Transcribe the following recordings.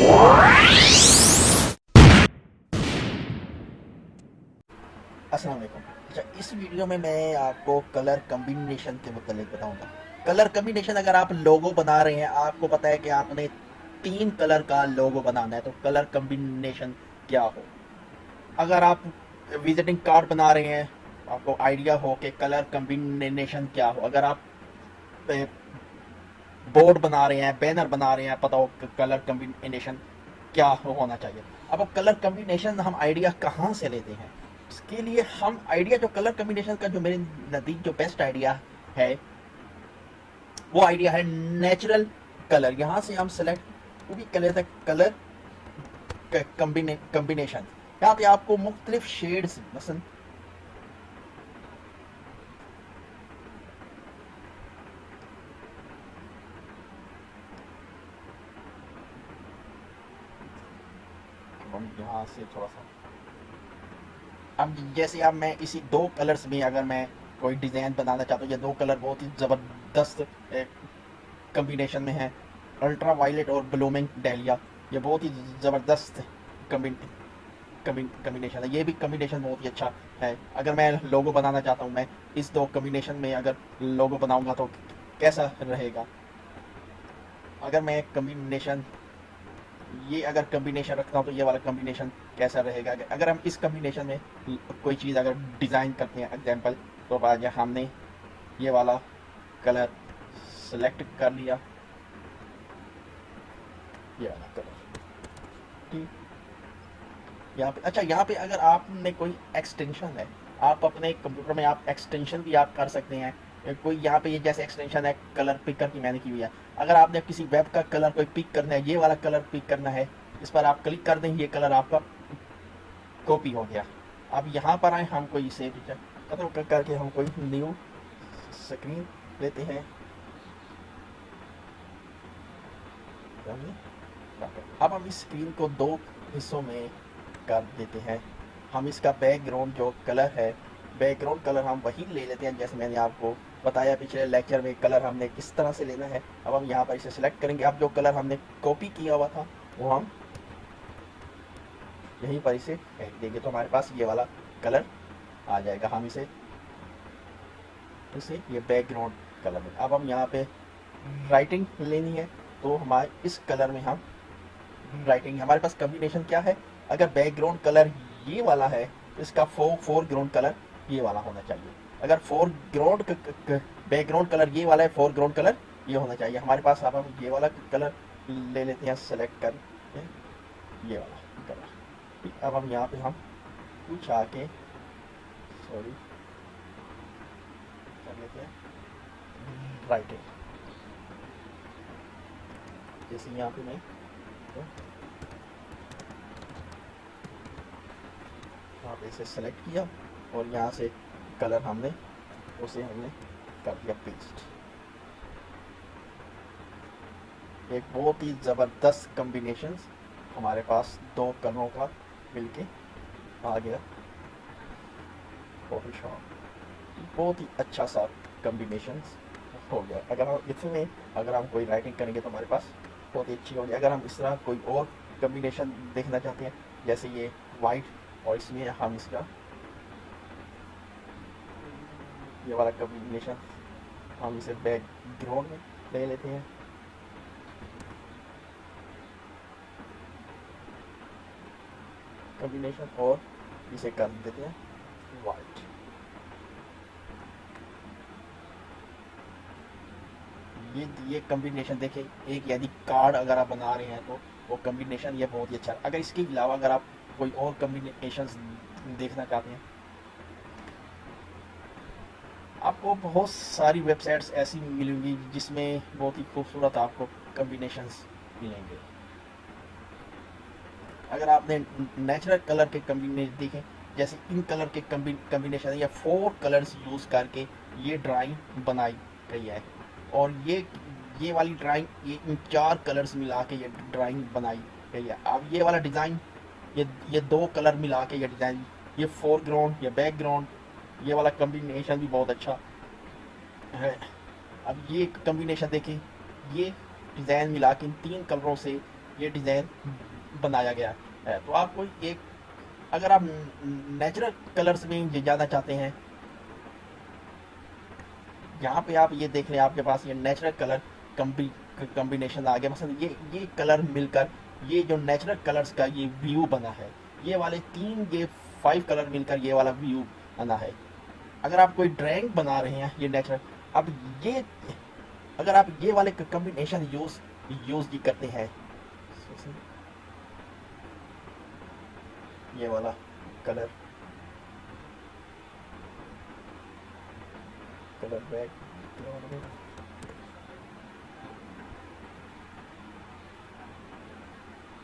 अस्सलाम वालेकुम। अच्छा, इस वीडियो में मैं आपको कलर कम्बिनेशन के मुतालिक बताऊंगा। कलर कम्बिनेशन, अगर आप लोगो बना रहे हैं, आपको पता है कि आपने 3 कलर का लोगो बनाना है, तो कलर कम्बिनेशन क्या हो। अगर आप विजिटिंग कार्ड बना रहे हैं, आपको आइडिया हो कि कलर कम्बिनेशन क्या हो। अगर आप बोर्ड बना रहे हैं, बैनर बना रहे हैं, पता हो कलर कम्बिनेशन क्या होना चाहिए। अब कलर कम्बिनेशन हम आइडिया कहाँ से लेते हैं? इसके लिए हम आइडिया, जो कलर कम्बिनेशन का जो मेरे नज़दीक जो बेस्ट आइडिया है, वो आइडिया है नेचुरल कलर। यहाँ से हम सेलेक्ट भी कर लेते हैं कलर कम्बिनेशन। यहाँ पे आपको मुख्तलिफ शेड्स, मसलन हम यहाँ से थोड़ा सा, अब जैसे अब मैं इसी 2 कलर्स में अगर मैं कोई डिज़ाइन बनाना चाहता हूँ, ये 2 कलर बहुत ही ज़बरदस्त कम्बिनेशन में है। अल्ट्रा वायलेट और ब्लूमिंग डैलिया, ये बहुत ही ज़बरदस्त कम्बिनेशन है। ये भी कम्बिनेशन बहुत ही अच्छा है। अगर मैं लोगो बनाना चाहता हूँ, मैं इस 2 कम्बिनेशन में अगर लोगो बनाऊंगा तो कैसा रहेगा। अगर मैं कम्बिनेशन, ये अगर कम्बिनेशन रखता हूँ तो ये वाला कम्बिनेशन कैसा रहेगा। अगर हम इस कम्बिनेशन में कोई चीज़ अगर डिज़ाइन करते हैं, एग्जांपल तो आज हमने ये वाला कलर सेलेक्ट कर लिया, ये वाला कलर, ठीक। यहाँ पे अच्छा, यहाँ पे अगर आपने कोई एक्सटेंशन है, आप अपने कंप्यूटर में आप एक्सटेंशन भी आप कर सकते हैं। कोई यहाँ पे ये जैसे एक्सटेंशन है कलर पिकर की, मैंने की हुई है। अगर आपने किसी वेब का कलर कोई पिक करना है, ये वाला कलर पिक करना है, इस पर आप क्लिक कर दें, ये कलर आपका कॉपी हो गया। अब यहाँ पर आए, हम कोई इसे खत्म करके हम कोई न्यू स्क्रीन लेते हैं। अब हम इस स्क्रीन को 2 हिस्सों में कर देते हैं। हम इसका बैकग्राउंड जो कलर है, बैकग्राउंड कलर हम वही ले लेते हैं जैसे मैंने आपको बताया पिछले लेक्चर में, कलर हमने किस तरह से लेना है। अब हम यहाँ पर इसे सिलेक्ट करेंगे। अब जो कलर हमने कॉपी किया हुआ था वो हम यहीं पर इसे फेंक देंगे, तो हमारे पास ये वाला कलर आ जाएगा। हम इसे इसे ये बैकग्राउंड कलर में, अब हम यहाँ पे राइटिंग लेनी है, तो हमारे इस कलर में हम राइटिंग, हमारे पास कम्बिनेशन क्या है। अगर बैकग्राउंड कलर ये वाला है, तो इसका फोरग्राउंड कलर ये वाला होना चाहिए। अगर फोरग्राउंड बैकग्राउंड कलर ये वाला है, फोरग्राउंड कलर ये होना चाहिए हमारे पास। अब हम ये वाला कलर ले लेते हैं, सेलेक्ट कर ये वाला कलर। अब हम यहाँ पे हम कुछ आके सॉरी कर लेते हैं राइटिंग, जैसे यहाँ पे मैं तो यहाँ पे इसे सेलेक्ट किया और यहाँ से कलर हमने हमने कर दिया पेस्ट। एक बहुत ही ज़बरदस्त कम्बिनेशन हमारे पास 2 कलरों का मिलके आ गया। फोटोशॉप बहुत ही अच्छा सा कम्बिनेशन हो गया। अगर हम इसमें अगर हम कोई राइटिंग करेंगे तो हमारे पास बहुत ही अच्छी होगी। अगर हम इस तरह कोई और कम्बिनेशन देखना चाहते हैं, जैसे ये वाइट और इसमें हम इसका ये वाला कम्बिनेशन, हम इसे बैकग्राउंड में ले लेते हैं। कम्बिनेशन और इसे कर देते हैं वाइट। ये कम्बिनेशन देखिए, एक यदि कार्ड अगर आप बना रहे हैं तो वो कम्बिनेशन ये बहुत ही अच्छा है। अगर इसके अलावा अगर आप कोई और कम्बिनेशंस देखना चाहते हैं, आपको बहुत सारी वेबसाइट्स ऐसी मिलेंगी जिसमें बहुत ही खूबसूरत आपको कम्बिनेशंस मिलेंगे। अगर आपने नेचुरल कलर के कम्बिनेशन देखें, जैसे इन कलर के कम्बिनेशन या 4 कलर्स यूज़ करके ये ड्राइंग बनाई गई है, और ये वाली ड्राइंग ये इन 4 कलर्स मिला के ये ड्राइंग बनाई गई है। अब ये वाला डिज़ाइन, ये 2 कलर मिला के ये डिज़ाइन, ये फोरग्राउंड, ये बैकग्राउंड, ये वाला कम्बिनेशन भी बहुत अच्छा है। अब ये कम्बिनेशन देखें, ये डिज़ाइन मिला के इन 3 कलरों से ये डिज़ाइन बनाया गया है। तो आपको एक, अगर आप नेचुरल कलर्स में ज़्यादा चाहते हैं, यहाँ पे आप ये देख रहे हैं आपके पास ये नेचुरल कलर कम्बिनेशन आ गया। मसलन ये कलर मिलकर ये जो नेचुरल कलर्स का ये व्यू बना है, ये वाले तीन, ये 5 कलर मिलकर ये वाला व्यू बना है। अगर आप कोई ड्राइंग बना रहे हैं ये नेचुरल, अब ये अगर आप ये वाले कम्बिनेशन यूज भी करते हैं, ये वाला कलर बैक,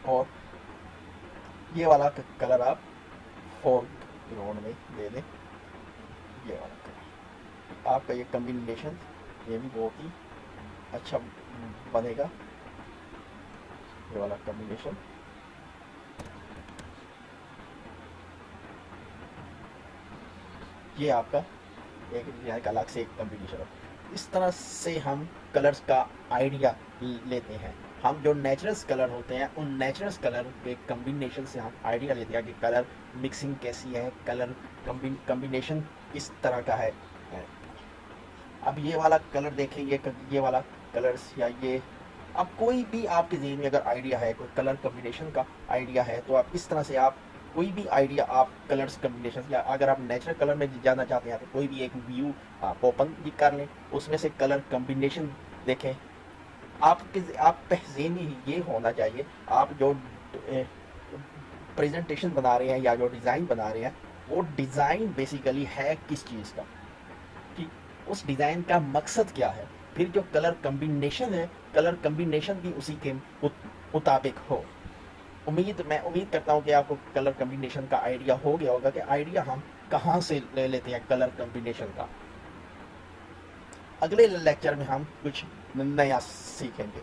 और ये वाला कलर आप फोरग्राउंड में दे दें। ये वाला कलर आपका ये कम्बिनेशन ये भी बहुत ही अच्छा बनेगा। ये वाला कम्बिनेशन, ये आपका एक डिजाइन का अलग से एक कम्बिनेशन है। इस तरह से हम कलर्स का आइडिया लेते हैं। हम जो नेचुरल कलर होते हैं उन नेचुरल कलर के कम्बिनेशन से हम आइडिया लेते हैं कि कलर मिक्सिंग कैसी है, कलर कम्बिनेशन किस तरह का है। अब ये वाला कलर देखें, ये वाला कलर्स, या ये, अब कोई भी आपके ज़हन में अगर आइडिया है, कोई कलर कम्बिनेशन का आइडिया है, तो आप इस तरह से आप कोई भी आइडिया आप कलर्स कम्बिनेशन, या अगर आप नेचुरल कलर में जाना चाहते हैं तो कोई भी एक व्यू आप ओपन कर लें, उसमें से कलर कम्बिनेशन देखें। आप ज़हन में ये होना चाहिए, आप जो प्रेजेंटेशन बना रहे हैं या जो डिज़ाइन बना रहे हैं, वो डिज़ाइन बेसिकली है किस चीज़ का, कि उस डिज़ाइन का मकसद क्या है। फिर जो कलर कम्बिनेशन है, कलर कम्बिनेशन भी उसी के मुताबिक हो। मैं उम्मीद करता हूँ कि आपको कलर कम्बिनेशन का आइडिया हो गया होगा कि आइडिया हम कहाँ से ले लेते हैं कलर कम्बिनेशन का। अगले लेक्चर में हम कुछ नया सीखेंगे।